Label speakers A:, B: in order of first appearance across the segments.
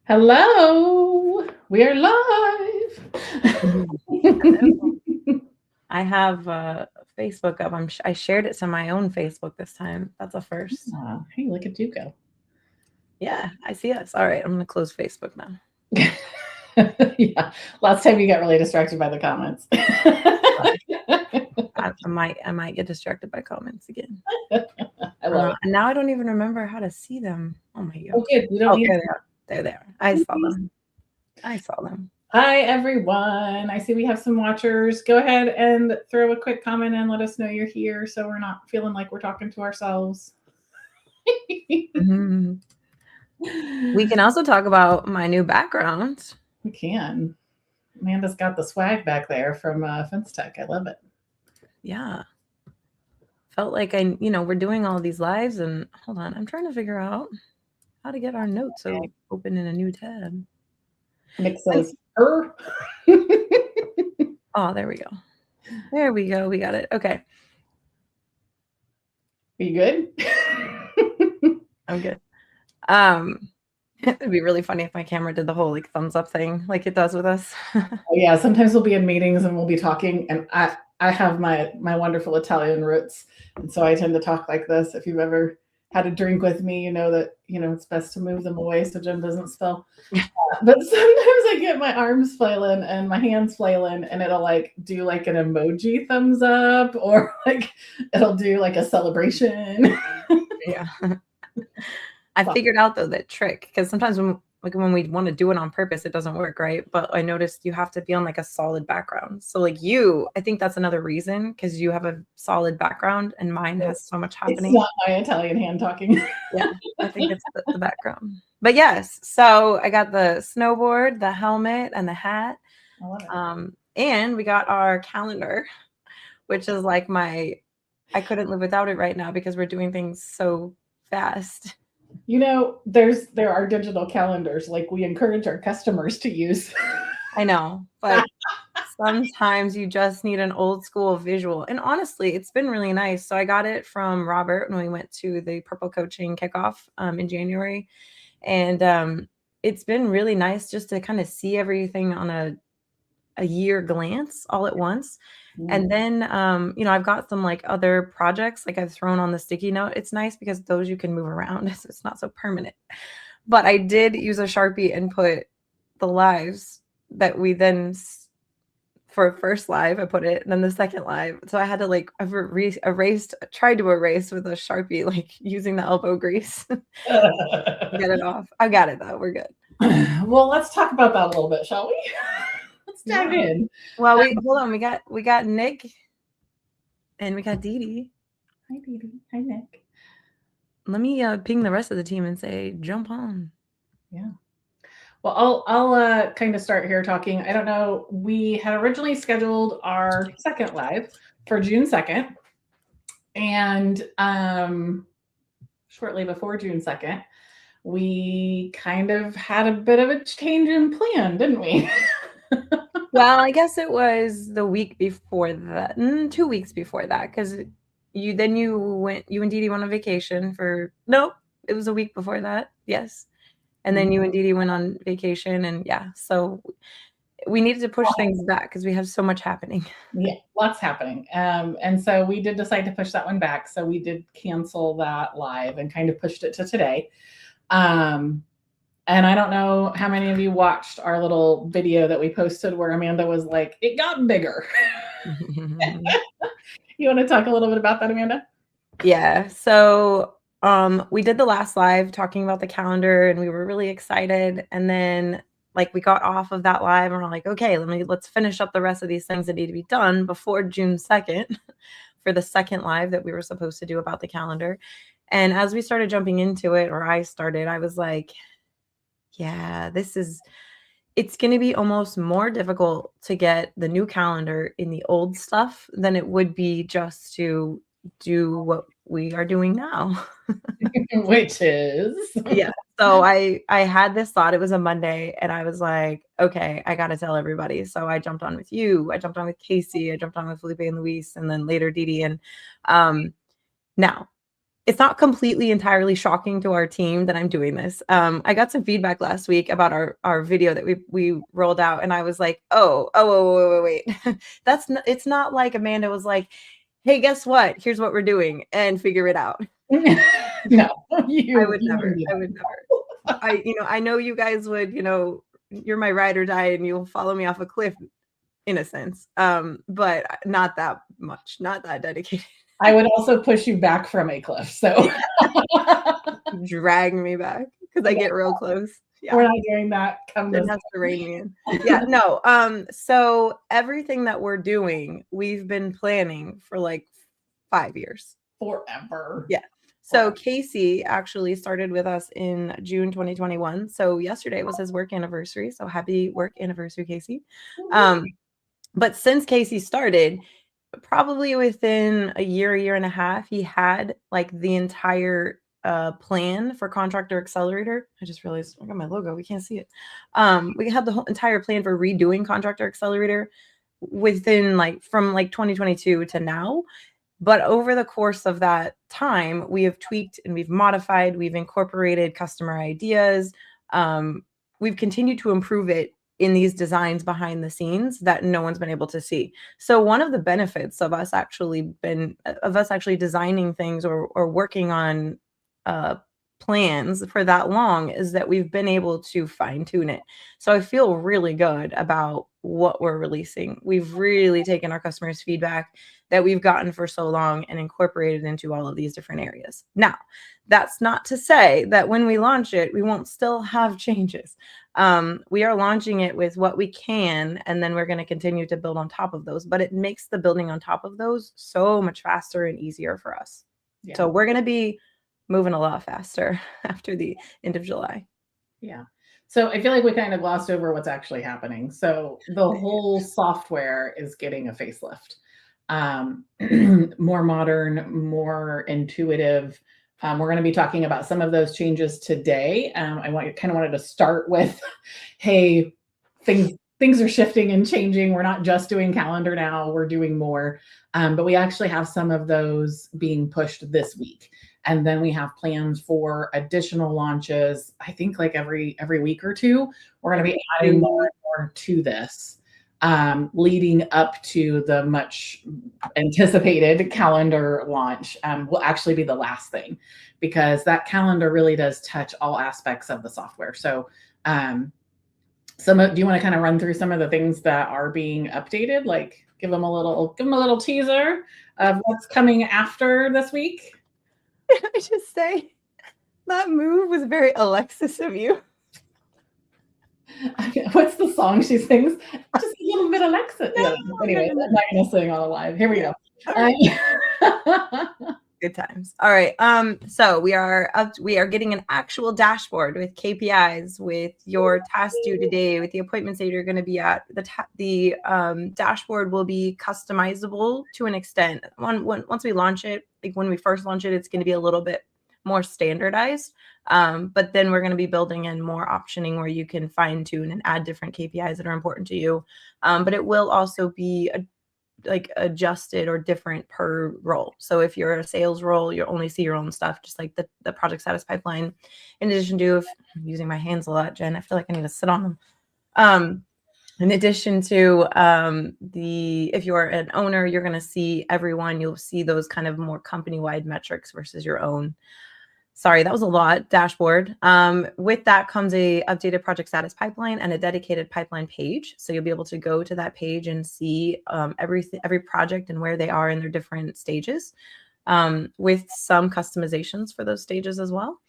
A: Hello, we are live.
B: Mhm. I have Facebook up. I shared it to my own Facebook this time. That's a first.
A: Hey, look at you go.
B: Yeah, I see us. All right, I'm gonna close Facebook now.
A: Yeah, last time you got really distracted by the comments.
B: I might get distracted by comments again.
A: I love it.
B: And now I don't even remember how to see them. Oh my
A: Oh,
B: gosh.
A: good. You don't
B: Oh,
A: need.
B: there they are. There they are. I saw them. I saw them.
A: Hi, everyone. I see we have some watchers. Go ahead and throw a quick comment and let us know you're here so we're not feeling like we're talking to ourselves.
B: Mhm. We can also talk about my new background.
A: We can. Amanda's got the swag back there from Fence Tech. I love it.
B: Yeah. Felt like we're doing all these lives and hold on, I'm trying to figure out how to get our notes so open in a new tab.
A: Nick says, her.
B: Oh, there we go. There we go. We got it. Okay.
A: Are you good?
B: I'm good. It'd be really funny if my camera did the whole like thumbs up thing like it does with us.
A: Oh, yeah, sometimes we'll be in meetings and we'll be talking, and I have my wonderful Italian roots, and so I tend to talk like this. If you've ever had a drink with me, you know that it's best to move them away so Jim doesn't spill. But sometimes I get my arms flailing and my hands flailing, and it'll like do like an emoji thumbs up, or like it'll do like a celebration.
B: Yeah. I figured out though that trick because sometimes when we want to do it on purpose, it doesn't work, right? But I noticed you have to be on like a solid background. So like I think that's another reason because you have a solid background and mine has so much
A: It's
B: happening.
A: not my Italian hand talking.
B: Yeah, I think it's the background. But yes, so I got the snowboard, the helmet, and the hat.
A: I love it.
B: And we got our calendar, which is like I couldn't live without it right now because we're doing things so fast.
A: There are digital calendars like we encourage our customers to use.
B: I know, but sometimes you just need an old school visual. And honestly, it's been really nice. So I got it from Robert when we went to the Purple Coaching kickoff in January. And it's been really nice just to kind of see everything on a year glance all at once. And then, I've got some like other projects like I've thrown on the sticky note. It's nice because those you can move around. So it's not so permanent. But I did use a Sharpie and put the lives that we then for first live, I put it, and then the second live. So I had to like tried to erase with a Sharpie, like using the elbow grease. Get it off. I got it though. We're good.
A: Well, let's talk about that a little bit, shall we? Let's dive in.
B: Well, hold on. We got Nick and we got Dee Dee.
A: Hi, Dee Dee. Hi, Nick.
B: Let me ping the rest of the team and say, jump on.
A: Yeah. Well, I'll kind of start here talking. I don't know. We had originally scheduled our second live for June 2nd, and shortly before June 2nd, we kind of had a bit of a change in plan, didn't we?
B: Well, I guess it was the week before that, 2 weeks before that, because you and Dee Dee went on vacation nope, it was a week before that, yes. And then you and Dee Dee went on vacation, and yeah, so we needed to push things back because we have so much happening.
A: Yeah, lots happening. And so we did decide to push that one back. So we did cancel that live and kind of pushed it to today. And I don't know how many of you watched our little video that we posted where Amanda was like, it got bigger. You want to talk a little bit about that, Amanda?
B: Yeah. So we did the last live talking about the calendar and we were really excited. And then like we got off of that live and we're like, okay, let's finish up the rest of these things that need to be done before June 2nd for the second live that we were supposed to do about the calendar. And as we started jumping into it, or I was like, yeah, it's going to be almost more difficult to get the new calendar in the old stuff than it would be just to do what we are doing now.
A: Which is
B: yeah. So I had this thought. It was a Monday and I was like, okay, I got to tell everybody. So I jumped on with you. I jumped on with Casey. I jumped on with Felipe and Luis, and then later Dee Dee. And now it's not completely entirely shocking to our team that I'm doing this. I got some feedback last week about our video that we rolled out, and I was like, wait. It's not like Amanda was like, hey, guess what? Here's what we're doing, and figure it out.
A: No,
B: I would never. I know you guys would, you're my ride or die and you'll follow me off a cliff in a sense. But not that much, not that dedicated.
A: I would also push you back from a cliff. So
B: drag me back because I get real close.
A: Yeah. We're not doing that.
B: It has to rein me in. Yeah, no. So everything that we're doing, we've been planning for like 5 years.
A: Forever.
B: Yeah. So Casey actually started with us in June 2021. So yesterday was his work anniversary. So happy work anniversary, Casey. But since Casey started, probably within a year and a half, he had like the entire plan for Contractor Accelerator. I just realized I got my logo. We can't see it. We had the whole entire plan for redoing Contractor Accelerator within from 2022 to now. But over the course of that time, we have tweaked and we've modified, we've incorporated customer ideas. We've continued to improve it in these designs behind the scenes that no one's been able to see. So one of the benefits of us actually designing things or working on plans for that long is that we've been able to fine tune it. So I feel really good about what we're releasing. We've really taken our customers' feedback that we've gotten for so long and incorporated into all of these different areas. Now, that's not to say that when we launch it, we won't still have changes. We are launching it with what we can, and then we're going to continue to build on top of those. But it makes the building on top of those so much faster and easier for us. Yeah. So we're going to be moving a lot faster after the end of July.
A: Yeah. So I feel like we kind of glossed over what's actually happening. So the whole software is getting a facelift. More modern, more intuitive. We're going to be talking about some of those changes today. I wanted to start with, hey, things are shifting and changing. We're not just doing calendar now, we're doing more. But we actually have some of those being pushed this week. And then we have plans for additional launches. I think like every week or two, we're going to be adding more and more to this, leading up to the much anticipated calendar launch. Will actually be the last thing, because that calendar really does touch all aspects of the software. So do you want to kind of run through some of the things that are being updated? Like give them a little teaser of what's coming after this week.
B: Can I just say that move was very Alexis of you?
A: What's the song she sings? Just a little bit Alexis. No, anyway, I'm not going to sing on a live. Here we go.
B: Good times. All right. So we are getting an actual dashboard with KPIs, with your task due today, with the appointments that you're going to be at. The dashboard will be customizable to an extent. Once we launch it, like when we first launch it, it's going to be a little bit more standardized. But then we're going to be building in more optioning where you can fine tune and add different KPIs that are important to you. But it will also be adjusted or different per role. So if you're a sales role, you only see your own stuff, just like the project status pipeline. In addition to, if I'm using my hands a lot, Jen, I feel like I need to sit on them. In addition to if you're an owner, you're going to see everyone. You'll see those kind of more company-wide metrics versus your own. Sorry, that was a lot. Dashboard. With that comes a updated project status pipeline and a dedicated pipeline page. So you'll be able to go to that page and see every project and where they are in their different stages, with some customizations for those stages as well.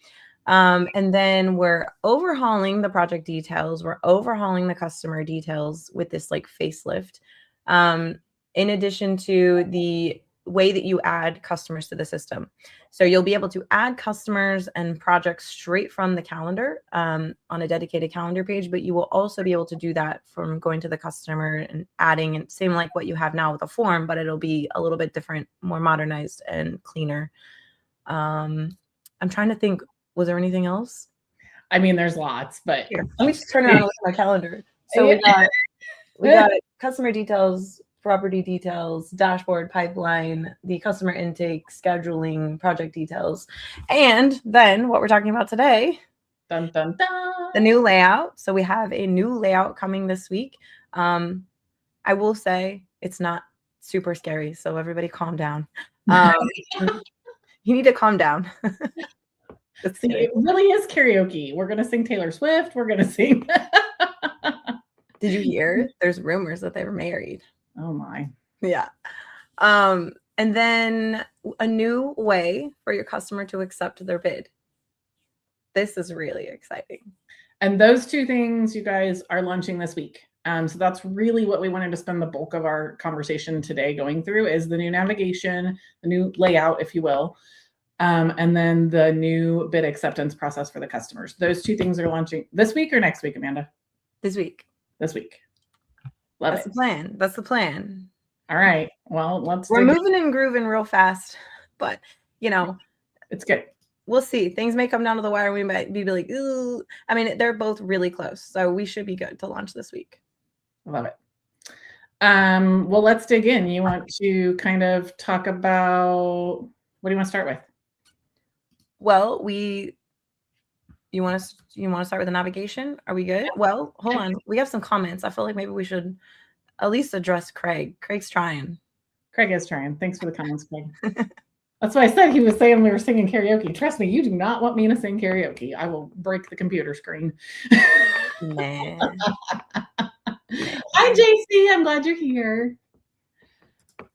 B: And then we're overhauling the project details. We're overhauling the customer details with this facelift. In addition to the way that you add customers to the system. So you'll be able to add customers and projects straight from the calendar on a dedicated calendar page, but you will also be able to do that from going to the customer and adding, and same like what you have now with a form, but it'll be a little bit different, more modernized and cleaner. I'm trying to think, was there anything else?
A: I mean, there's lots, but
B: here, let me just turn around and look at my calendar. So we got customer details, property details, dashboard, pipeline, the customer intake, scheduling, project details. And then what we're talking about today,
A: dun, dun, dun.
B: The new layout. So we have a new layout coming this week. I will say it's not super scary, so everybody calm down. You need to calm down.
A: It really is karaoke. We're going to sing Taylor Swift. We're going to sing.
B: Did you hear? There's rumors that they were married.
A: Oh my.
B: Yeah. And then a new way for your customer to accept their bid. This is really exciting.
A: And those two things, you guys, are launching this week. So that's really what we wanted to spend the bulk of our conversation today going through is the new navigation, the new layout, if you will, and then the new bid acceptance process for the customers. Those two things are launching this week or next week, Amanda?
B: This week.
A: This week. Love
B: That's
A: it.
B: the plan. That's the plan.
A: All right. Well,
B: we're moving and grooving real fast, but
A: it's good.
B: We'll see. Things may come down to the wire. We might be like, ooh. I mean, they're both really close, so we should be good to launch this week.
A: Love it. Well, let's dig in. You want to kind of talk about, what do you want to start with?
B: Well, you want to start with the navigation? Are we good? Well, hold on. We have some comments. I feel like maybe we should at least address Craig. Craig's trying.
A: Craig is trying. Thanks for the comments, Craig. That's why I said he was saying we were singing karaoke. Trust me, you do not want me to sing karaoke. I will break the computer screen.
B: Man.
A: Hi, JC. I'm glad you're here.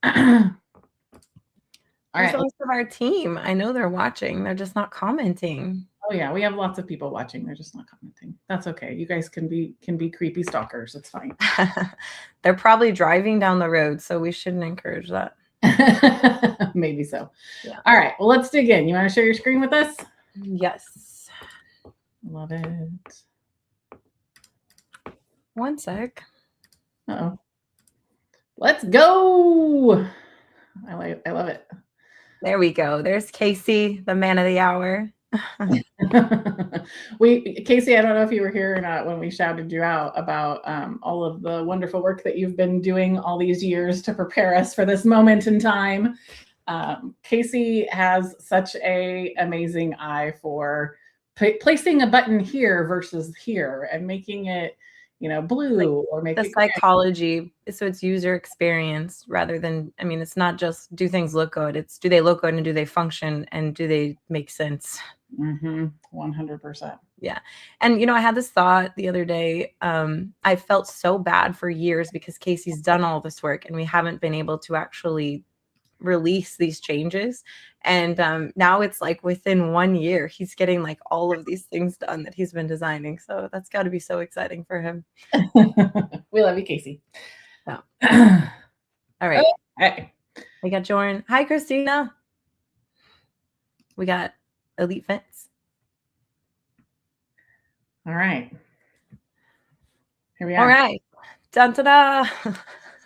A: All right.
B: Most of our team, I know they're watching. They're just not commenting.
A: Oh yeah, we have lots of people watching. They're just not commenting. That's okay. You guys can be creepy stalkers. It's fine.
B: They're probably driving down the road, so we shouldn't encourage that.
A: Maybe so.
B: Yeah.
A: All right. Well, let's dig in. You want to share your screen with us?
B: Yes.
A: Love it.
B: One sec.
A: Uh-oh. Let's go. I love it.
B: There we go. There's Casey, the man of the hour.
A: Casey, I don't know if you were here or not when we shouted you out about all of the wonderful work that you've been doing all these years to prepare us for this moment in time. Casey has such an amazing eye for placing a button here versus here and making it, blue or make
B: the
A: it
B: psychology. So it's user experience rather than, it's not just do things look good. It's do they look good and do they function and do they make sense?
A: 100%.
B: Yeah. And, I had this thought the other day. I felt so bad for years because Casey's done all this work and we haven't been able to actually release these changes. And now it's like within 1 year, he's getting like all of these things done that he's been designing. So that's got to be so exciting for him.
A: We love you, Casey.
B: So. All right.
A: Hey.
B: We got Jordan. Hi, Christina. We got Elite Fence.
A: All right. Here we are.
B: All right. Dun, da, da.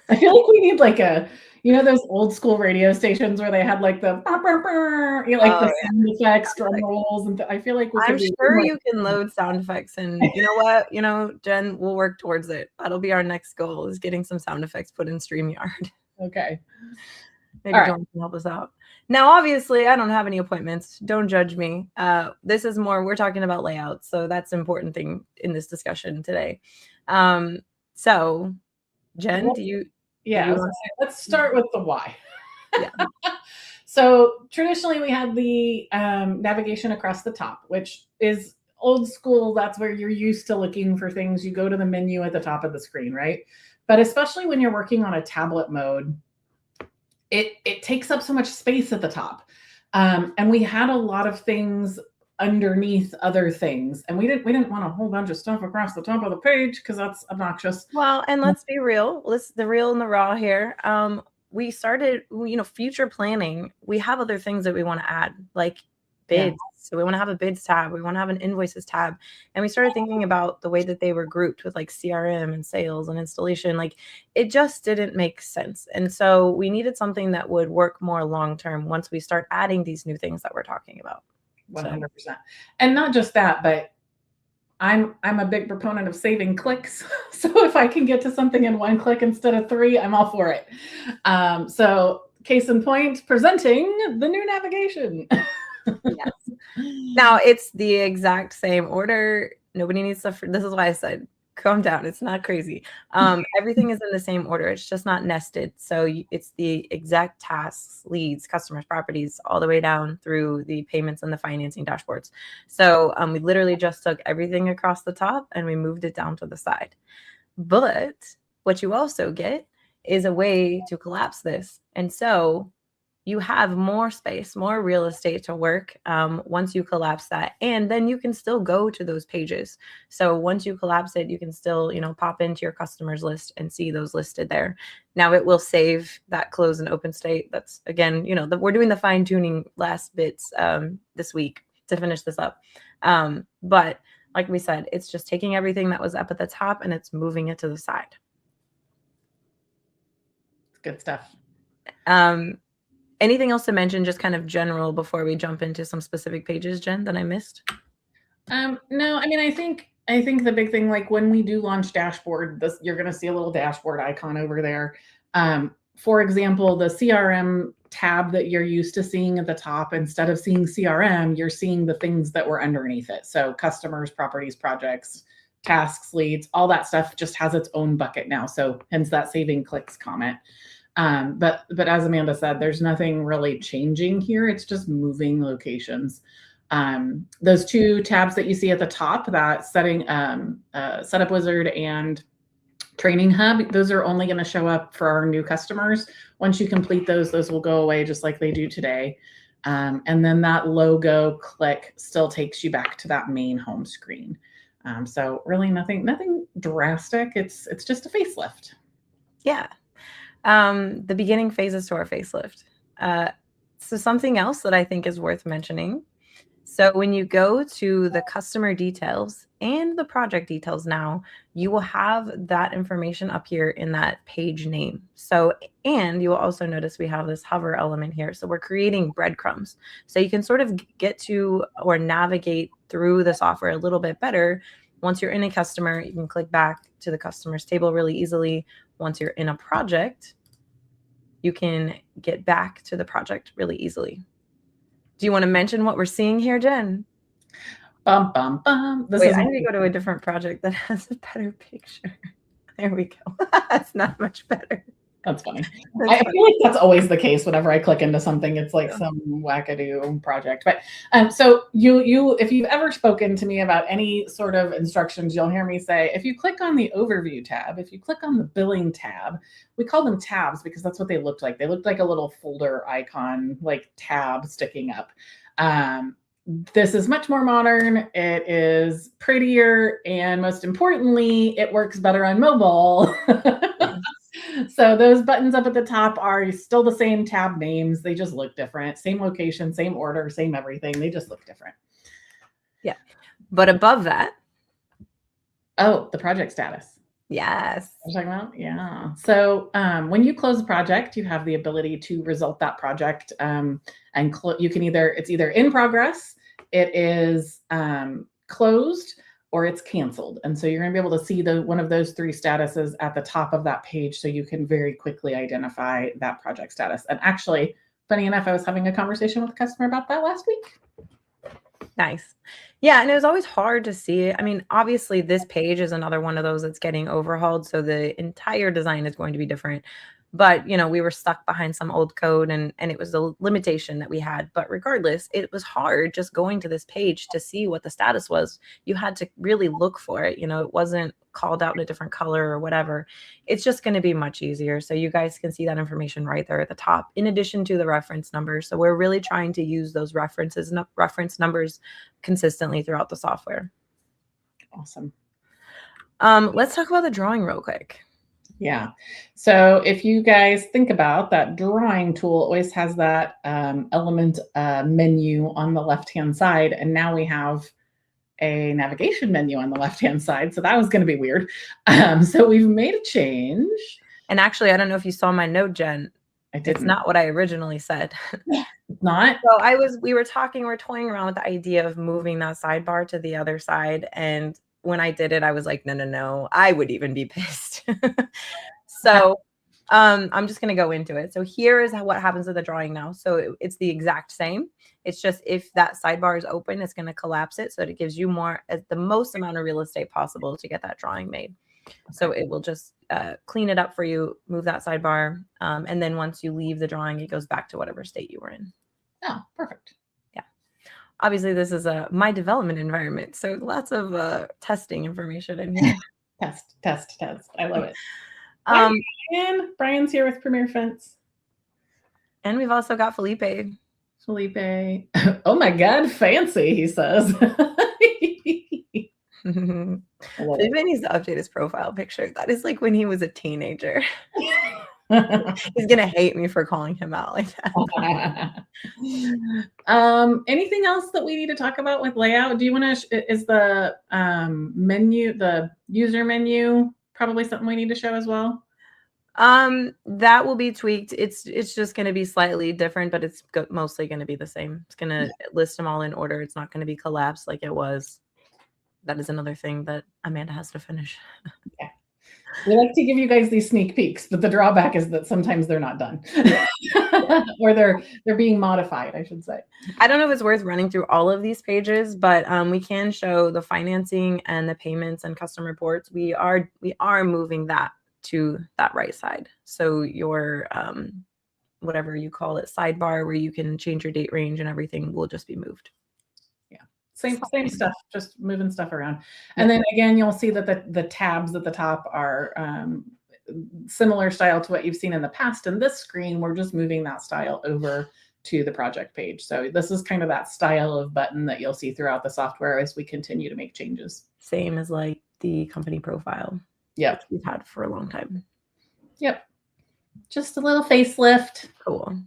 A: I feel like we need like those old school radio stations where they had like the the sound effects, drum rolls, and I feel like
B: I'm sure you can load sound effects, and you know what, Jen, we'll work towards it. That'll be our next goal, is getting some sound effects put in StreamYard.
A: Okay.
B: Maybe Jordan can help us out. Now, obviously, I don't have any appointments. Don't judge me. This is more, we're talking about layouts, so that's an important thing in this discussion today. So, Jen,
A: let's start with the why.
B: Yeah.
A: So traditionally we had the navigation across the top, which is old school. That's where you're used to looking for things. You go to the menu at the top of the screen, right? But especially when you're working on a tablet mode, it takes up so much space at the top. And we had a lot of things underneath other things, and we didn't want a whole bunch of stuff across the top of the page because that's obnoxious.
B: Well, and let's be real. The real and the raw here. We started, future planning. We have other things that we want to add, like bids. Yeah. So we want to have a bids tab. We want to have an invoices tab. And we started thinking about the way that they were grouped with like CRM and sales and installation. Like it just didn't make sense. And so we needed something that would work more long-term once we start adding these new things that we're talking about.
A: 100%. And not just that, but I'm a big proponent of saving clicks. So if I can get to something in one click instead of three, I'm all for it. So case in point, presenting the new navigation.
B: Yes. Now it's the exact same order. Nobody needs to. This is why I said, calm down. It's not crazy. Everything is in the same order. It's just not nested. So it's the exact tasks, leads, customers, properties, all the way down through the payments and the financing dashboards. So we literally just took everything across the top and we moved it down to the side. But what you also get is a way to collapse this. And so you have more space, more real estate to work once you collapse that. And then you can still go to those pages. So once you collapse it, you can still, pop into your customers list and see those listed there. Now it will save that close and open state. That's again, we're doing the fine tuning last bits this week to finish this up. But like we said, it's just taking everything that was up at the top and it's moving it to the side.
A: Good stuff.
B: Anything else to mention, just kind of general, before we jump into some specific pages, Jen, that I missed?
A: No, I mean, I think the big thing, like when we do launch dashboard, you're going to see a little dashboard icon over there. For example, the CRM tab that you're used to seeing at the top, instead of seeing CRM, you're seeing the things that were underneath it. So customers, properties, projects, tasks, leads, all that stuff just has its own bucket now. So hence that saving clicks comment. But as Amanda said, there's nothing really changing here. It's just moving locations. Those two tabs that you see at the top, that setup wizard and training hub, those are only going to show up for our new customers. Once you complete those will go away just like they do today. And then that logo click still takes you back to that main home screen. So really nothing drastic. It's just a facelift.
B: Yeah. The beginning phases to our facelift. So something else that I think is worth mentioning. So when you go to the customer details and the project details now, you will have that information up here in that page name. So, and you will also notice we have this hover element here. So we're creating breadcrumbs. So you can sort of get to or navigate through the software a little bit better. Once you're in a customer, you can click back to the customers table really easily. Once you're in a project, you can get back to the project really easily. Do you want to mention what we're seeing here, Jen?
A: Bum, bum, bum.
B: Wait, I need to go to a different project that has a better picture. There we go. That's not much better.
A: That's funny. I feel like that's always the case. Whenever I click into something, it's like some wackadoo project. But so you, if you've ever spoken to me about any sort of instructions, you'll hear me say, if you click on the overview tab, if you click on the billing tab, we call them tabs because that's what they looked like. They looked like a little folder icon, like tab sticking up. This is much more modern. It is prettier. And most importantly, it works better on mobile. So those buttons up at the top are still the same tab names. They just look different. Same location, same order, same everything. They just look different.
B: Yeah. But above that.
A: Oh, the project status.
B: Yes.
A: I'm talking about? Yeah. So when you close a project, you have the ability to result that project and you can it's either in progress, it is closed, or it's canceled. And so you're going to be able to see one of those three statuses at the top of that page so you can very quickly identify that project status. And actually, funny enough, I was having a conversation with a customer about that last week.
B: Nice. Yeah, and it was always hard to see it. I mean, obviously, this page is another one of those that's getting overhauled, so the entire design is going to be different. But, we were stuck behind some old code and it was a limitation that we had. But regardless, it was hard just going to this page to see what the status was. You had to really look for it. It wasn't called out in a different color or whatever. It's just going to be much easier. So you guys can see that information right there at the top, in addition to the reference numbers. So we're really trying to use those reference numbers consistently throughout the software.
A: Awesome.
B: Let's talk about the drawing real quick.
A: Yeah. So if you guys think about that, drawing tool always has that element menu on the left-hand side. And now we have a navigation menu on the left-hand side. So that was going to be weird. So we've made a change.
B: And actually, I don't know if you saw my note, Jen.
A: I didn't.
B: It's not what I originally said.
A: It's not?
B: So we were toying around with the idea of moving that sidebar to the other side. And when I did it, I was like, no, I would even be pissed. So I'm just going to go into it. So here is what happens with the drawing now. So it's the exact same. It's just if that sidebar is open, it's going to collapse it so that it gives you the most amount of real estate possible to get that drawing made. So it will just clean it up for you, move that sidebar. And then once you leave the drawing, it goes back to whatever state you were in.
A: Oh, perfect.
B: Yeah. Obviously, this is my development environment. So lots of testing information in here.
A: Test. I love it. Brian's here with Premier Fence.
B: And we've also got Felipe.
A: Oh my God, fancy, he says.
B: Felipe needs to update his profile picture. That is like when he was a teenager. He's going to hate me for calling him out like that.
A: Anything else that we need to talk about with layout? Do you want to, is the menu, the user menu, probably something we need to show as well?
B: That will be tweaked. It's just going to be slightly different, but it's mostly going to be the same. It's going to list them all in order. It's not going to be collapsed like it was. That is another thing that Amanda has to finish.
A: Yeah. We like to give you guys these sneak peeks, but the drawback is that sometimes they're not done. Or they're being modified, I should say.
B: I don't know if it's worth running through all of these pages, but we can show the financing and the payments and custom reports. We are moving that to that right side. So your whatever you call it, sidebar where you can change your date range and everything will just be moved.
A: Same stuff, just moving stuff around. And then again, you'll see that the tabs at the top are similar style to what you've seen in the past. In this screen, we're just moving that style over to the project page. So this is kind of that style of button that you'll see throughout the software as we continue to make changes.
B: Same as like the company profile.
A: Yep.
B: We've had for a long time.
A: Yep. Just a little facelift.
B: Cool.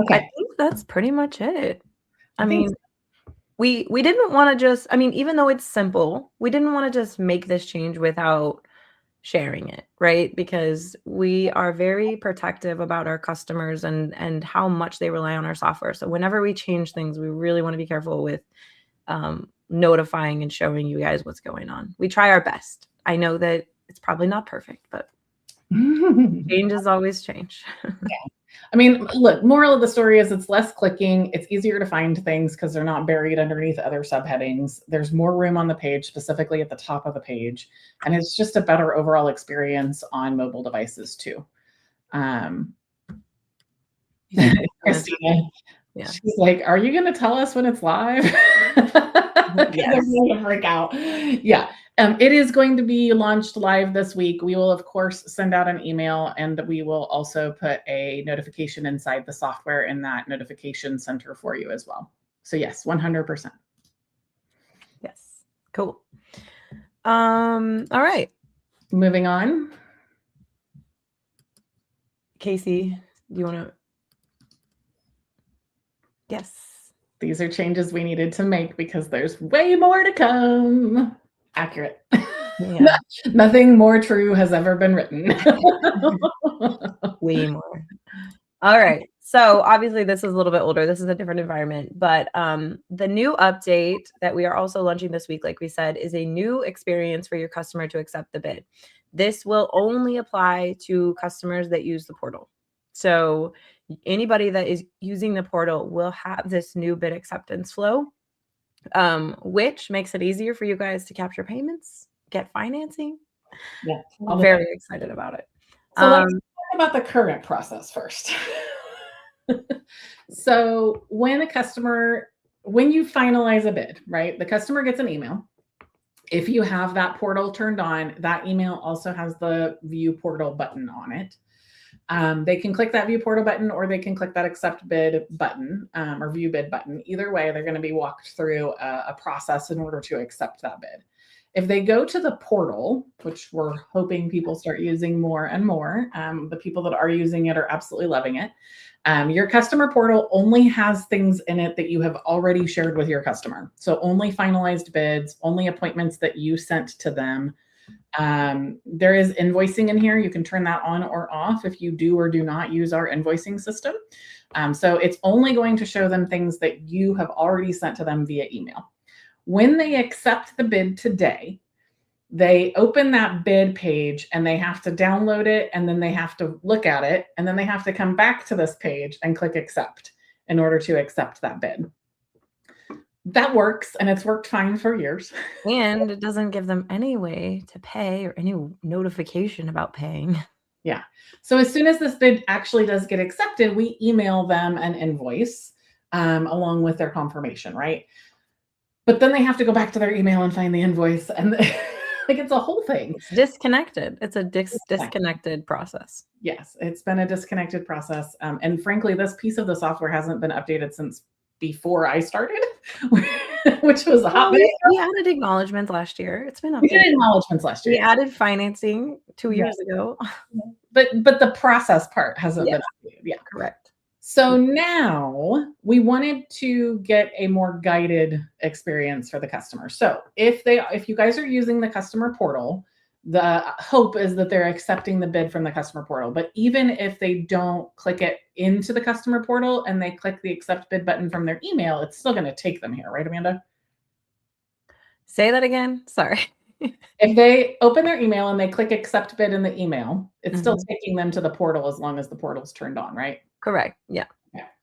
A: Okay.
B: I think that's pretty much it. I mean, we didn't want to just, even though it's simple, we didn't want to just make this change without sharing it, right? Because we are very protective about our customers and how much they rely on our software. So whenever we change things, we really want to be careful with notifying and showing you guys what's going on. We try our best. I know that it's probably not perfect, but changes always change.
A: Yeah. Look, moral of the story is it's less clicking. It's easier to find things because they're not buried underneath other subheadings. There's more room on the page, specifically at the top of the page. And it's just a better overall experience on mobile devices too. Christina, she's like, are you going to tell us when it's live? Yes. Freak out. Yeah. It is going to be launched live this week. We will, of course, send out an email, and we will also put a notification inside the software in that notification center for you as well. So yes, 100%.
B: Yes. Cool. All right.
A: Moving on.
B: Casey, do you want to? Yes.
A: These are changes we needed to make because there's way more to come. Accurate.
B: Yeah.
A: Nothing more true has ever been written.
B: Way more. All right. So obviously this is a little bit older. This is a different environment, but the new update that we are also launching this week, like we said, is a new experience for your customer to accept the bid. This will only apply to customers that use the portal. So anybody that is using the portal will have this new bid acceptance flow, which makes it easier for you guys to capture payments, get financing.
A: Yeah,
B: I'm very excited about it.
A: So let's talk about the current process first. So when you finalize a bid, right, the customer gets an email. If you have that portal turned on, that email also has the view portal button on it. They can click that view portal button, or they can click that accept bid button or view bid button. Either way, they're going to be walked through a process in order to accept that bid. If they go to the portal, which we're hoping people start using more and more, the people that are using it are absolutely loving it. Your customer portal only has things in it that you have already shared with your customer. So only finalized bids, only appointments that you sent to them. There is invoicing in here. You can turn that on or off if you do or do not use our invoicing system. So it's only going to show them things that you have already sent to them via email. When they accept the bid today, They open that bid page and they have to download it, and then they have to look at it, and then they have to come back to this page and click accept in order to accept that bid. That works, and it's worked fine for years.
B: And it doesn't give them any way to pay or any notification about paying.
A: Yeah. So as soon as this bid actually does get accepted, we email them an invoice along with their confirmation, right? But then they have to go back to their email and find the invoice, and like it's a whole thing.
B: It's disconnected. It's a disconnected process.
A: Yes, it's been a disconnected process. And frankly, this piece of the software hasn't been updated since before I started, which was a hot minute.
B: We added acknowledgments last year. It's been updated.
A: We did acknowledgments last year.
B: We added financing 2 years ago.
A: But the process part hasn't been updated. Yeah,
B: correct.
A: So now we wanted to get a more guided experience for the customer. So if you guys are using the customer portal, the hope is that they're accepting the bid from the customer portal. But even if they don't click it into the customer portal and they click the accept bid button from their email, it's still going to take them here, right, Amanda?
B: Say that again. Sorry.
A: If they open their email and they click accept bid in the email, it's still taking them to the portal as long as the portal is turned on, right?
B: Correct. Yeah.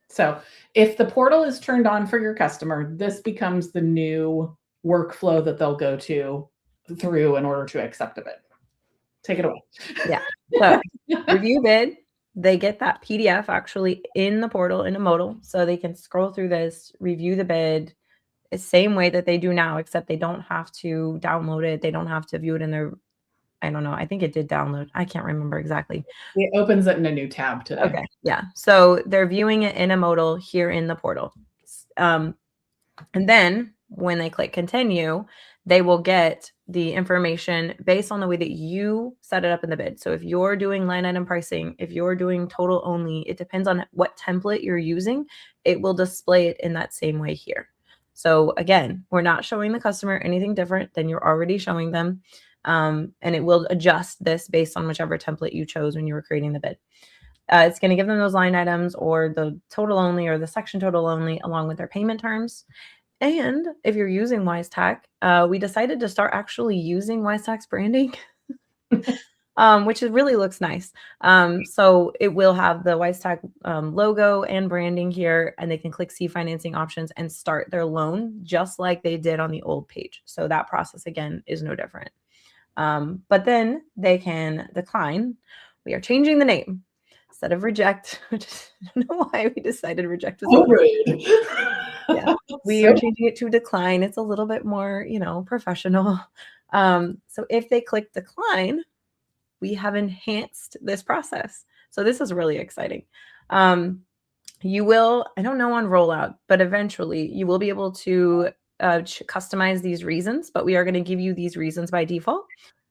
A: So if the portal is turned on for your customer, this becomes the new workflow that they'll go through in order to accept a bid. Take it away.
B: Yeah. So review bid, they get that PDF actually in the portal in a modal, so they can scroll through this, review the bid, the same way that they do now, except they don't have to download it. They don't have to view it in their, I don't know. I think it did download. I can't remember exactly.
A: It opens it in a new tab today.
B: Okay. Yeah. So they're viewing it in a modal here in the portal. And then when they click continue, they will get the information based on the way that you set it up in the bid. So if you're doing line item pricing, if you're doing total only, it depends on what template you're using. It will display it in that same way here. So again, we're not showing the customer anything different than you're already showing them. And it will adjust this based on whichever template you chose when you were creating the bid. It's going to give them those line items or the total only or the section total only along with their payment terms. And if you're using WiseTech, we decided to start actually using WiseTech's branding, which really looks nice. So it will have the WiseTech logo and branding here, and they can click see financing options and start their loan just like they did on the old page. So that process, again, is no different. But then they can decline. We are changing the name instead of reject, which I don't know why we decided reject was
A: rude.
B: Yeah, we are changing it to decline. It's a little bit more, professional. So if they click decline, we have enhanced this process. So this is really exciting. You will, I don't know on rollout, but eventually you will be able to customize these reasons, but we are going to give you these reasons by default.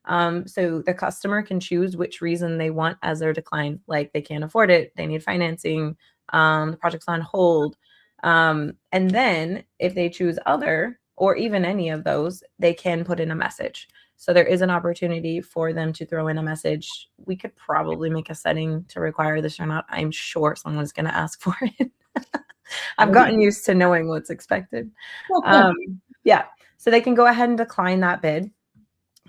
B: So the customer can choose which reason they want as their decline, like they can't afford it, they need financing, the project's on hold. And then if they choose other or even any of those, they can put in a message. So there is an opportunity for them to throw in a message. We could probably make a setting to require this or not. I'm sure someone's going to ask for it. I've gotten used to knowing what's expected. Yeah. So they can go ahead and decline that bid.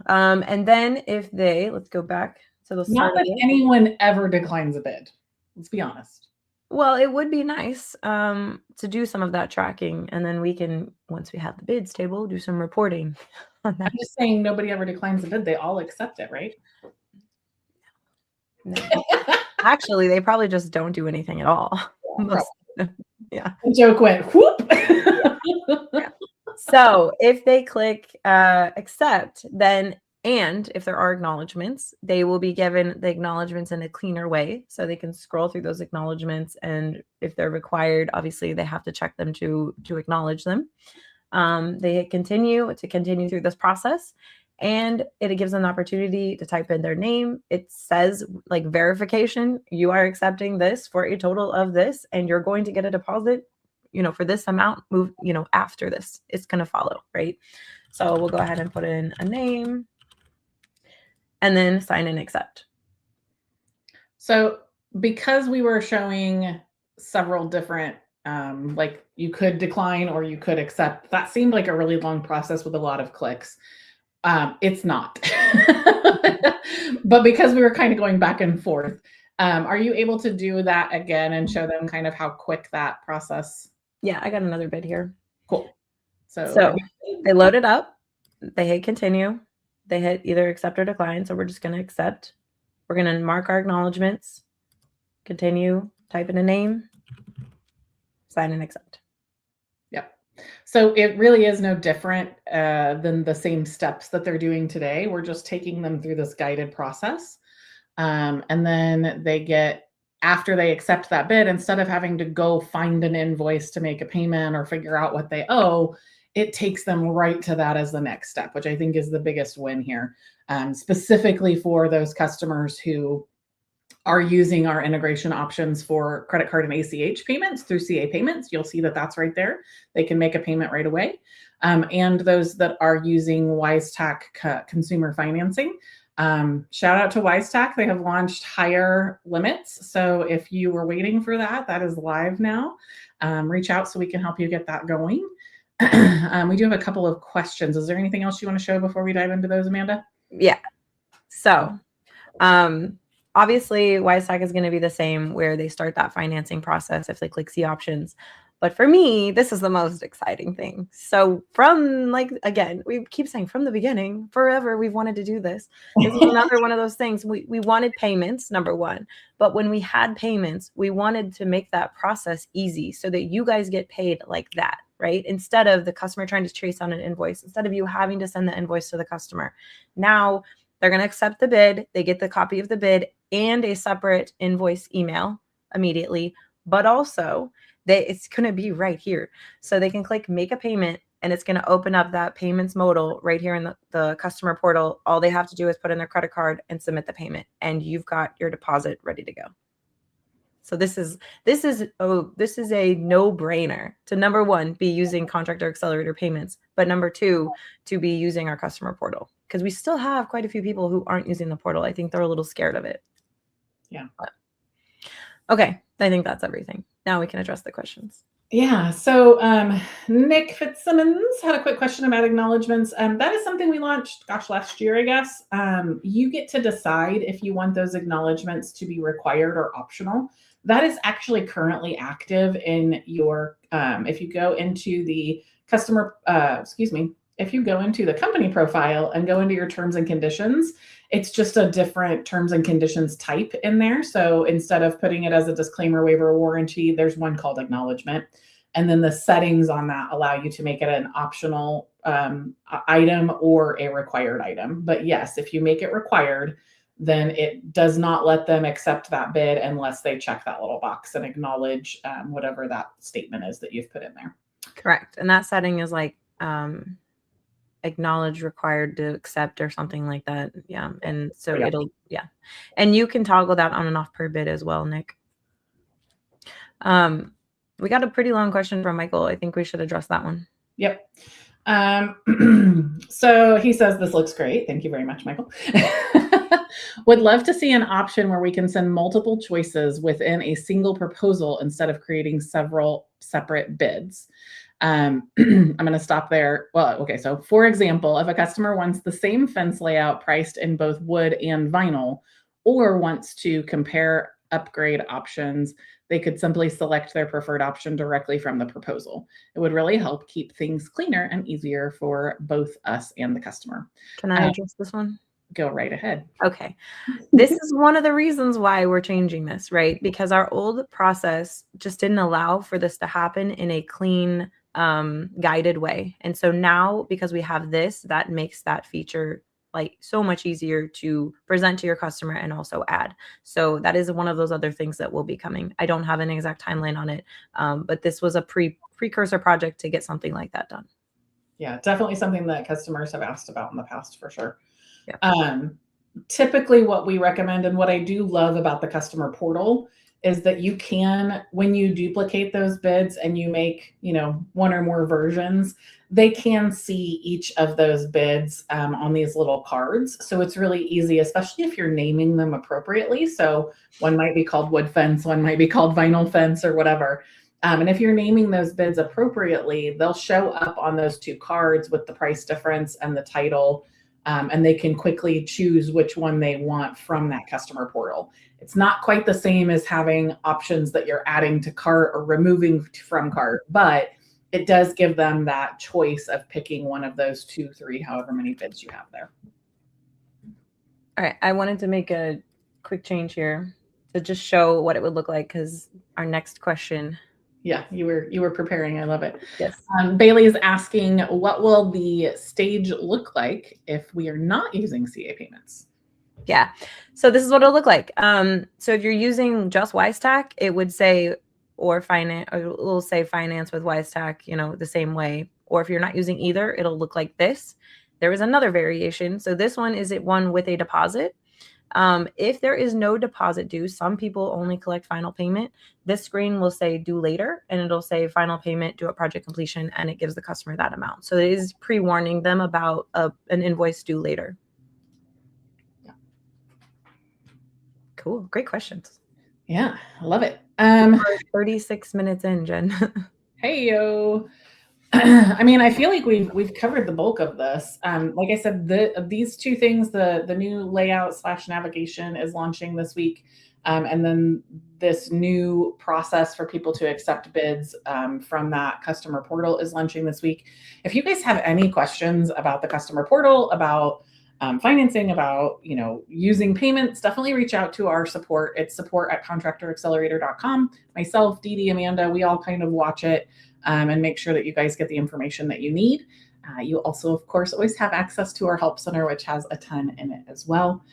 B: And then if let's go back to the start.
A: Not that anyone ever declines a bid. Let's be honest.
B: Well, it would be nice to do some of that tracking, and then we can, once we have the bids table, do some reporting on that.
A: I'm just saying nobody ever declines a bid. They all accept it, right?
B: No. Actually, they probably just don't do anything at all. Yeah.
A: The joke went whoop.
B: Yeah. So if they click accept, then and if there are acknowledgments, they will be given the acknowledgments in a cleaner way. So they can scroll through those acknowledgments. And if they're required, obviously they have to check them to acknowledge them. They hit continue to continue through this process. And it gives them an opportunity to type in their name. It says like verification, you are accepting this for a total of this, and you're going to get a deposit, for this amount move, after this, it's going to follow, right? So we'll go ahead and put in a name and then sign and accept.
A: So because we were showing several different, like you could decline or you could accept, that seemed like a really long process with a lot of clicks. It's not. But because we were kind of going back and forth, are you able to do that again and show them kind of how quick that process?
B: Yeah, I got another bid here.
A: Cool.
B: So they load it up, they hit continue, they hit either accept or decline. So we're just going to accept. We're going to mark our acknowledgments, continue, type in a name, sign and accept.
A: Yep. So it really is no different than the same steps that they're doing today. We're just taking them through this guided process. And then they get, after they accept that bid, instead of having to go find an invoice to make a payment or figure out what they owe, it takes them right to that as the next step, which I think is the biggest win here, specifically for those customers who are using our integration options for credit card and ACH payments through CA Payments. You'll see that that's right there. They can make a payment right away. And those that are using WiseTech consumer financing, shout out to WiseTech. They have launched higher limits. So if you were waiting for that, that is live now. Reach out so we can help you get that going. We do have a couple of questions. Is there anything else you want to show before we dive into those, Amanda?
B: Yeah. So, obviously, WiseTech is going to be the same where they start that financing process if they click see options. But for me, this is the most exciting thing. So from again, we keep saying from the beginning, forever, we've wanted to do this. This is another one of those things. We wanted payments, number one. But when we had payments, we wanted to make that process easy so that you guys get paid like that, right? Instead of the customer trying to chase on an invoice, instead of you having to send the invoice to the customer. Now, they're going to accept the bid. They get the copy of the bid and a separate invoice email immediately, but also it's going to be right here. So they can click make a payment and it's going to open up that payments modal right here in the customer portal. All they have to do is put in their credit card and submit the payment and you've got your deposit ready to go. So this is a no-brainer to, number one, be using Contractor Accelerator payments, but number two, to be using our customer portal, because we still have quite a few people who aren't using the portal. I think they're a little scared of it.
A: Yeah.
B: But, okay. I think that's everything. Now we can address the questions.
A: Yeah. So Nick Fitzsimmons had a quick question about acknowledgements. That is something we launched, last year, I guess. You get to decide if you want those acknowledgements to be required or optional. That is actually currently active in your, if you go into the if you go into the company profile and go into your terms and conditions, it's just a different terms and conditions type in there. So instead of putting it as a disclaimer, waiver, or warranty, there's one called acknowledgement. And then the settings on that allow you to make it an optional item or a required item. But yes, if you make it required, then it does not let them accept that bid unless they check that little box and acknowledge whatever that statement is that you've put in there.
B: Correct. And that setting is like acknowledge required to accept or something like that. Yeah. And so yeah. And you can toggle that on and off per bid as well, Nick. We got a pretty long question from Michael. I think we should address that one.
A: Yep. So he says, this looks great. Thank you very much, Michael. Would love to see an option where we can send multiple choices within a single proposal instead of creating several separate bids. I'm going to stop there. Well, okay. So for example, if a customer wants the same fence layout priced in both wood and vinyl, or wants to compare upgrade options, they could simply select their preferred option directly from the proposal. It would really help keep things cleaner and easier for both us and the customer.
B: Can I address this one?
A: Go right ahead.
B: Okay. This is one of the reasons why we're changing this, right? Because our old process just didn't allow for this to happen in a clean, guided way. And so now, because we have this, that makes that feature like so much easier to present to your customer and also add. So that is one of those other things that will be coming. I don't have an exact timeline on it, but this was a precursor project to get something like that done.
A: Yeah, definitely something that customers have asked about in the past for sure.
B: Yeah.
A: Typically what we recommend, and what I do love about the customer portal, is that you can, when you duplicate those bids and you make, one or more versions, they can see each of those bids on these little cards. So it's really easy, especially if you're naming them appropriately. So one might be called wood fence, one might be called vinyl fence or whatever. And if you're naming those bids appropriately, they'll show up on those two cards with the price difference and the title and they can quickly choose which one they want from that customer portal. It's not quite the same as having options that you're adding to cart or removing from cart, but it does give them that choice of picking one of those 2, 3, however many bids you have there.
B: All right, I wanted to make a quick change here to just show what it would look like, because our next question.
A: Yeah, you were preparing. I love it.
B: Yes.
A: Bailey is asking, what will the stage look like if we are not using CA payments?
B: Yeah, so this is what it'll look like. So if you're using just WiseTech, it would say or finance, or it'll say finance with WiseTech, the same way. Or if you're not using either, it'll look like this. There is another variation. So this one is one with a deposit. If there is no deposit due, some people only collect final payment. This screen will say due later, and it'll say final payment due at project completion, and it gives the customer that amount. So it is pre-warning them about an invoice due later.
A: Yeah.
B: Cool. Great questions.
A: Yeah, I love it.
B: 36 minutes in, Jen.
A: Hey yo. I mean, I feel like we've covered the bulk of this. Like I said, these two things, the new layout / navigation is launching this week. And then this new process for people to accept bids from that customer portal is launching this week. If you guys have any questions about the customer portal, about financing, about using payments, definitely reach out to our support. It's support@contractoraccelerator.com. Myself, Dee Dee, Amanda, we all kind of watch it and make sure that you guys get the information that you need. You also, of course, always have access to our help center, which has a ton in it as well.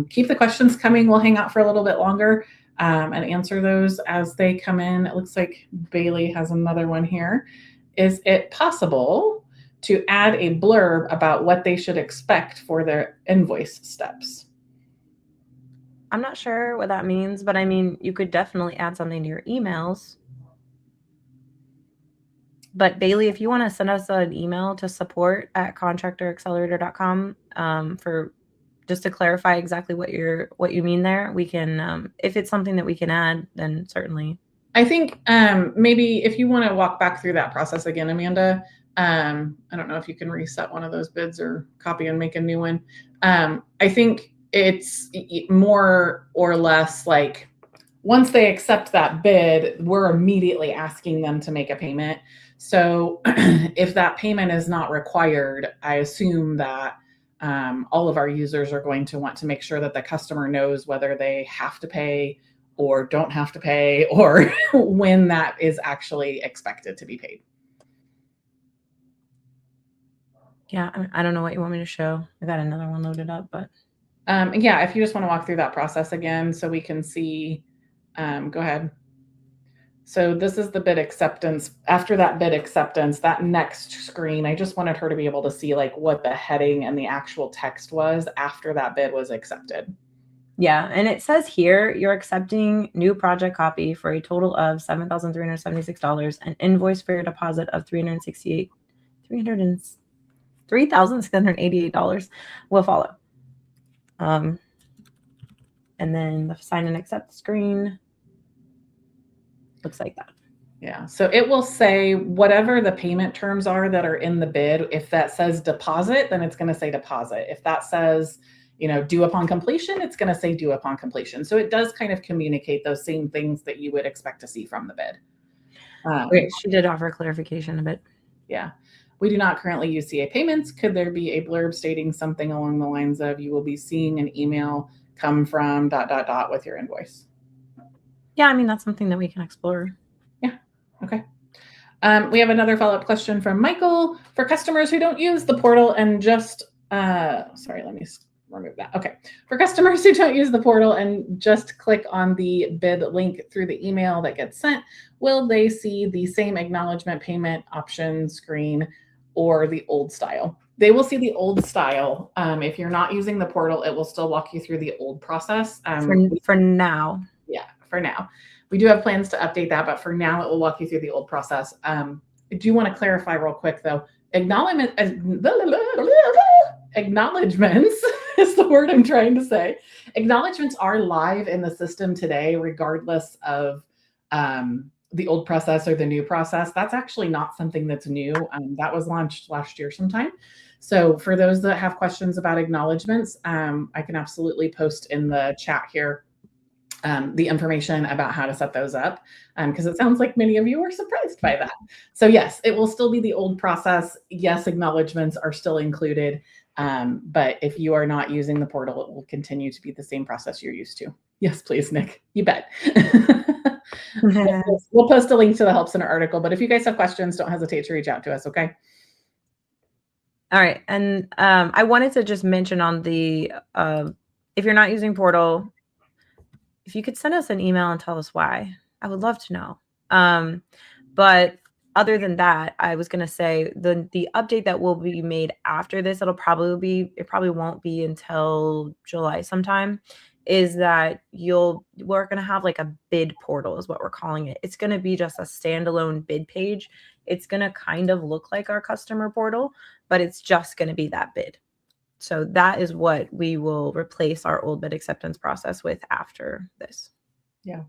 A: Keep the questions coming. We'll hang out for a little bit longer and answer those as they come in. It looks like Bailey has another one here. Is it possible to add a blurb about what they should expect for their invoice steps?
B: I'm not sure what that means, but I mean, you could definitely add something to your emails. But Bailey, if you want to send us an email to support@contractoraccelerator.com for just to clarify exactly what you mean there, we can, if it's something that we can add, then certainly.
A: I think maybe if you want to walk back through that process again, Amanda, I don't know if you can reset one of those bids or copy and make a new one. I think it's more or less like once they accept that bid, we're immediately asking them to make a payment. So if that payment is not required, I assume that all of our users are going to want to make sure that the customer knows whether they have to pay or don't have to pay, or when that is actually expected to be paid.
B: Yeah, I don't know what you want me to show. I got another one loaded up, but
A: yeah, if you just want to walk through that process again so we can see, go ahead. So this is the bid acceptance. After that bid acceptance, that next screen, I just wanted her to be able to see like what the heading and the actual text was after that bid was accepted.
B: Yeah, and it says here you're accepting new project copy for a total of $7,376, an invoice for your deposit of $3,688 will follow. And then the sign and accept screen looks like that.
A: Yeah, so it will say whatever the payment terms are that are in the bid. If that says deposit, then it's going to say deposit. If that says due upon completion, it's going to say due upon completion. So it does kind of communicate those same things that you would expect to see from the bid.
B: Great. She did offer clarification a bit.
A: Yeah. We do not currently use CA payments. Could there be a blurb stating something along the lines of you will be seeing an email come from ... with your invoice?
B: Yeah, I mean, that's something that we can explore.
A: Yeah. Okay. We have another follow-up question from Michael. For customers who don't use the portal and just, sorry, let me remove that. Okay. For customers who don't use the portal and just click on the bid link through the email that gets sent, will they see the same acknowledgement payment option screen or the old style? They will see the old style. If you're not using the portal, it will still walk you through the old process.
B: For now.
A: Yeah, for now. We do have plans to update that, but for now, it will walk you through the old process. I do want to clarify real quick, though. Acknowledgements is the word I'm trying to say. Acknowledgements are live in the system today, regardless of the old process or the new process. That's actually not something that's new. That was launched last year sometime. So for those that have questions about acknowledgements, I can absolutely post in the chat here the information about how to set those up, because it sounds like many of you are surprised by that. So yes, it will still be the old process. Yes, acknowledgements are still included, but if you are not using the portal, it will continue to be the same process you're used to. Yes, please, Nick. You bet. We'll post a link to the Help Center article, but if you guys have questions, don't hesitate to reach out to us, okay?
B: All right. And I wanted to just mention on the, if you're not using portal, if you could send us an email and tell us why, I would love to know. But other than that, I was going to say the update that will be made after this, it probably won't be until July sometime, is that we're going to have like a bid portal is what we're calling it. It's going to be just a standalone bid page. It's going to kind of look like our customer portal, but it's just going to be that bid. So that is what we will replace our old bid acceptance process with after this.
A: Yeah.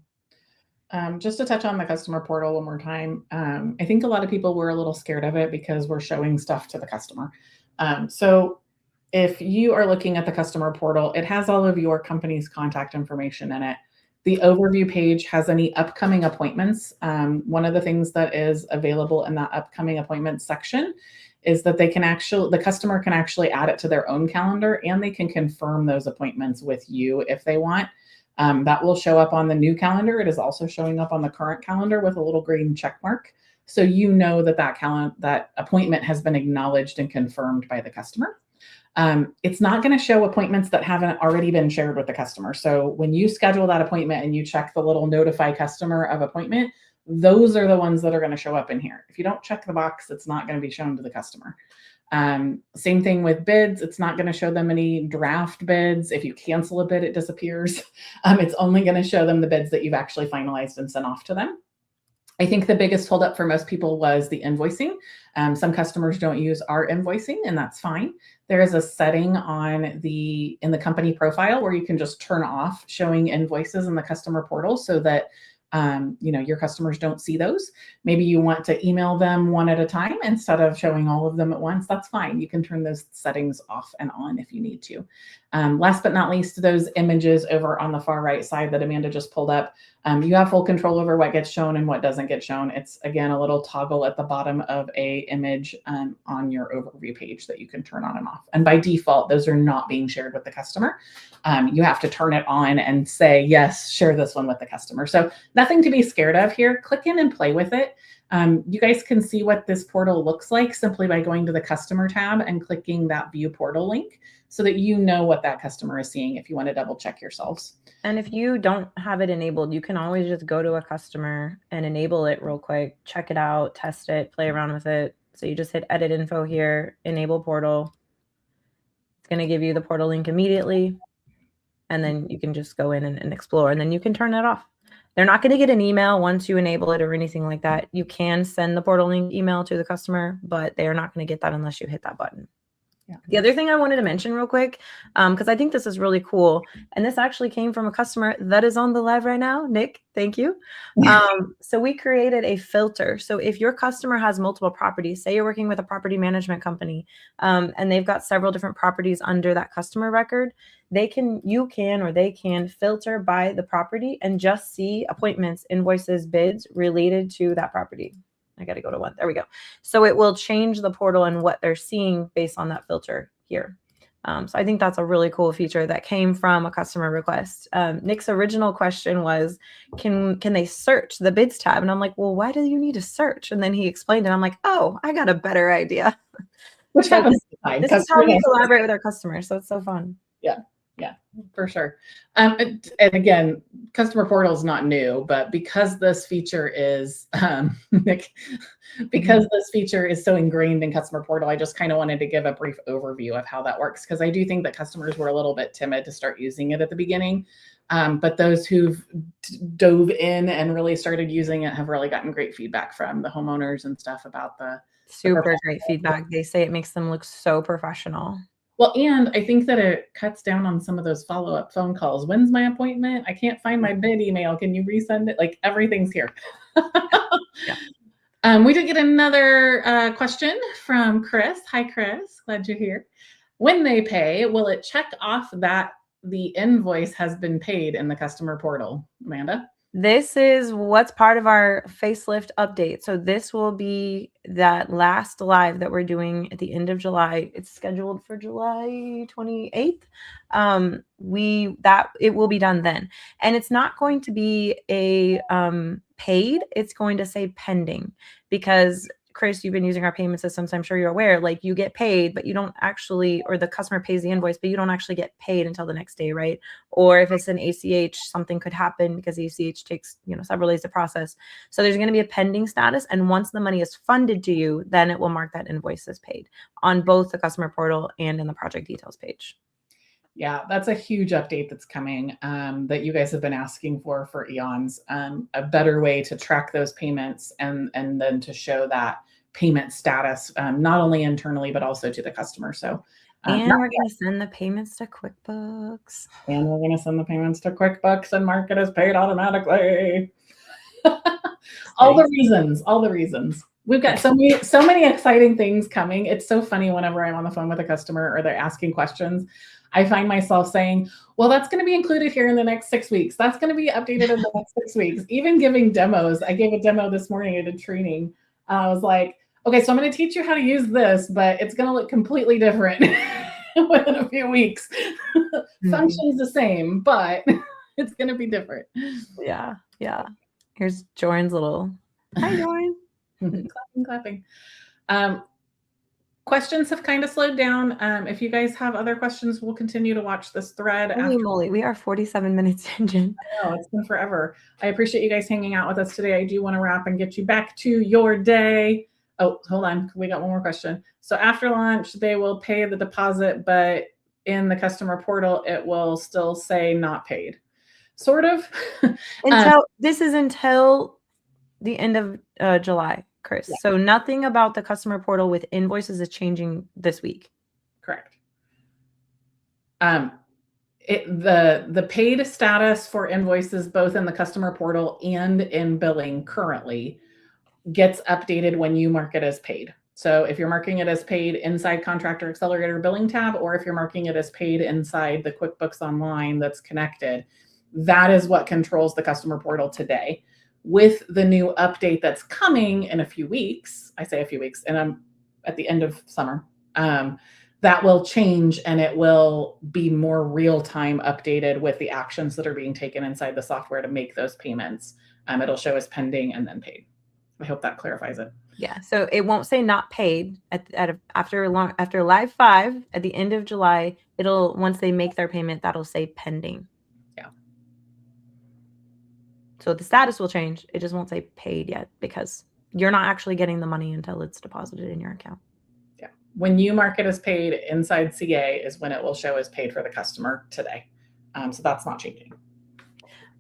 A: Just to touch on the customer portal one more time, I think a lot of people were a little scared of it because we're showing stuff to the customer. So if you are looking at the customer portal, it has all of your company's contact information in it. The overview page has any upcoming appointments. One of the things that is available in that upcoming appointments section is that the customer can actually add it to their own calendar, and they can confirm those appointments with you if they want. That will show up on the new calendar. It is also showing up on the current calendar with a little green check mark. So you know that appointment has been acknowledged and confirmed by the customer. It's not going to show appointments that haven't already been shared with the customer. So when you schedule that appointment and you check the little notify customer of appointment, those are the ones that are going to show up in here. If you don't check the box, it's not going to be shown to the customer. Same thing with bids. It's not going to show them any draft bids. If you cancel a bid, it disappears. It's only going to show them the bids that you've actually finalized and sent off to them. I think the biggest holdup for most people was the invoicing. Some customers don't use our invoicing, and that's fine. There is a setting in the company profile where you can just turn off showing invoices in the customer portal so that your customers don't see those. Maybe you want to email them one at a time instead of showing all of them at once. That's fine. You can turn those settings off and on if you need to. Last but not least, those images over on the far right side that Amanda just pulled up, you have full control over what gets shown and what doesn't get shown. It's, again, a little toggle at the bottom of a image on your overview page that you can turn on and off. And by default, those are not being shared with the customer. You have to turn it on and say, yes, share this one with the customer. So nothing to be scared of here. Click in and play with it. You guys can see what this portal looks like simply by going to the customer tab and clicking that view portal link so that you know what that customer is seeing if you want to double check yourselves.
B: And if you don't have it enabled, you can always just go to a customer and enable it real quick, check it out, test it, play around with it. So you just hit edit info here, enable portal. It's going to give you the portal link immediately. And then you can just go in and explore, and then you can turn it off. They're not going to get an email once you enable it or anything like that. You can send the portal link email to the customer, but they are not going to get that unless you hit that button. Yeah. The other thing I wanted to mention real quick, because I think this is really cool, and this actually came from a customer that is on the live right now. Nick, thank you. So we created a filter. So if your customer has multiple properties, say you're working with a property management company, and they've got several different properties under that customer record, they can filter by the property and just see appointments, invoices, bids related to that property. I got to go to one. There we go. So it will change the portal and what they're seeing based on that filter here. So I think that's a really cool feature that came from a customer request. Nick's original question was, can they search the bids tab? And I'm like, well, why do you need to search? And then he explained it. I'm like, oh, I got a better idea.
A: Which happens.
B: This is how we collaborate with our customers. So it's so fun.
A: Yeah, for sure. And again, customer portal is not new, but because this feature is this feature is so ingrained in customer portal, I just kind of wanted to give a brief overview of how that works, because I do think that customers were a little bit timid to start using it at the beginning. But those who've dove in and really started using it have really gotten great feedback from the homeowners and stuff about
B: super great feedback. They say it makes them look so professional.
A: Well, and I think that it cuts down on some of those follow-up phone calls. When's my appointment? I can't find my bid email. Can you resend it? Like, everything's here.
B: Yeah.
A: We did get another question from Chris. Hi, Chris. Glad you're here. When they pay, will it check off that the invoice has been paid in the customer portal? Amanda?
B: This is what's part of our facelift update. So this will be that last live that we're doing at the end of July. It's scheduled for July 28th. It will be done then. And it's not going to be a paid, it's going to say pending, because Chris, you've been using our payment system, so I'm sure you're aware, like you get paid, but you don't actually, or the customer pays the invoice, but you don't actually get paid until the next day, right? Or if it's an ACH, something could happen because ACH takes, several days to process. So there's going to be a pending status. And once the money is funded to you, then it will mark that invoice as paid on both the customer portal and in the project details page.
A: Yeah, that's a huge update that's coming that you guys have been asking for eons. A better way to track those payments and then to show that payment status, not only internally, but also to the customer. So,
B: and we're going to send the payments to QuickBooks.
A: And we're going to send the payments to QuickBooks and mark it as paid automatically. All the reasons. We've got so many exciting things coming. It's so funny whenever I'm on the phone with a customer or they're asking questions. I find myself saying, well, that's going to be included here in the next 6 weeks. That's going to be updated in the next 6 weeks. Even giving demos. I gave a demo this morning at a training. I was like, okay, so I'm going to teach you how to use this, but it's going to look completely different within a few weeks. Function's the same, but it's going to be different.
B: Yeah. Here's Joan's little, hi, Joan.
A: Clapping. Questions have kind of slowed down. If you guys have other questions, we'll continue to watch this thread.
B: Holy moly, we are 47 minutes in, Jen.
A: Oh, it's been forever. I appreciate you guys hanging out with us today. I do want to wrap and get you back to your day. Oh, hold on. We got one more question. So after launch, they will pay the deposit, but in the customer portal, it will still say not paid. Sort of.
B: This is until the end of July, Chris. Yeah. So nothing about the customer portal with invoices is changing this week.
A: Correct. The paid status for invoices, both in the customer portal and in billing currently, gets updated when you mark it as paid. So if you're marking it as paid inside Contractor Accelerator billing tab, or if you're marking it as paid inside the QuickBooks Online that's connected, that is what controls the customer portal today. With the new update that's coming in a few weeks, I say a few weeks, and I'm at the end of summer, that will change and it will be more real-time updated with the actions that are being taken inside the software to make those payments. It'll show as pending and then paid. I hope that clarifies it.
B: Yeah, so it won't say not paid after live 5 at the end of July. It'll, once they make their payment, that'll say pending.
A: Yeah.
B: So the status will change. It just won't say paid yet because you're not actually getting the money until it's deposited in your account.
A: Yeah. When you mark it as paid inside CA is when it will show as paid for the customer today. So that's not changing.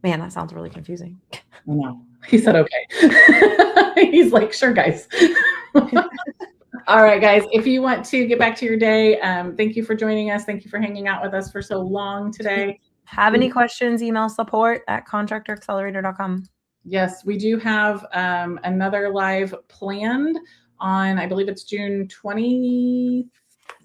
B: Man, that sounds really confusing.
A: I know. He said, okay. He's like, sure, guys. All right, guys, if you want to get back to your day, thank you for joining us. Thank you for hanging out with us for so long today.
B: Have any questions, email support@contractoraccelerator.com.
A: Yes, we do have another live planned on, I believe it's June 20th.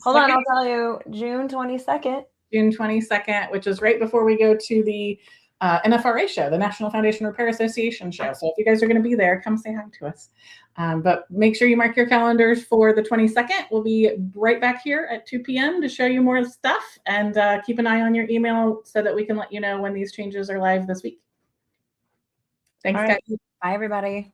B: Hold on, I'll tell you. June 22nd.
A: June 22nd, which is right before we go to the NFRA show, the National Foundation Repair Association show. So if you guys are going to be there, come say hi to us. But make sure you mark your calendars for the 22nd. We'll be right back here at 2 p.m. to show you more stuff, and keep an eye on your email so that we can let you know when these changes are live this week. Thanks, guys.
B: Bye, everybody.